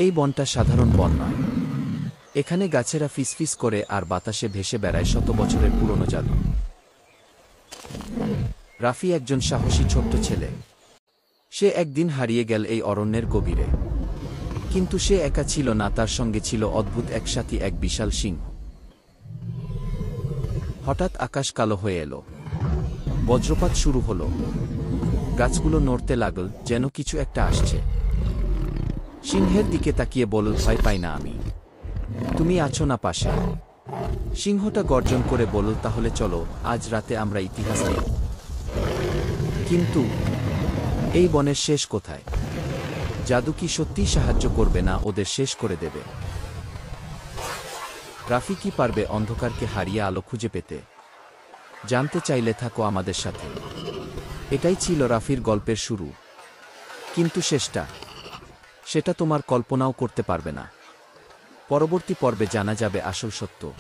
এই বনটা সাধারণ বন নয়। এখানে গাছেরা ফিসফিস করে আর বাতাসে ভেসে বেড়ায় শত বছরের পুরনো জাদু। রাফি একজন সাহসী ছোট্ট ছেলে। সে একদিন হারিয়ে গেল এই অরণ্যের গভীরে। কিন্তু সে একা ছিল না, তার সঙ্গে ছিল অদ্ভুত একসাথী এক বিশাল সিংহ। হঠাৎ আকাশ কালো হয়ে এলো। বজ্রপাত শুরু হলো। গাছগুলো নড়তে লাগল, যেন কিছু একটা আসছে। সিংহের দিকে তাকিয়ে বলল, ভয় পাই না আমি, তুমি আছো না পাশে? সিংহটা গর্জন করে বলল, তাহলে চলো, আজ রাতে আমরা ইতিহাস লিখব। কিন্তু এই বনের শেষ কোথায়? জাদু কি সত্যিই সাহায্য করবে, না ওদের শেষ করে দেবে? রাফি কি পারবে অন্ধকারকে হারিয়ে আলো খুঁজে পেতে? জানতে চাইলে থাকো আমাদের সাথে। এটাই ছিল রাফির গল্পের শুরু। কিন্তু শেষটা, সেটা তোমার কল্পনাও করতে পারবে না। পরবর্তী পর্বে জানা যাবে আসল সত্য।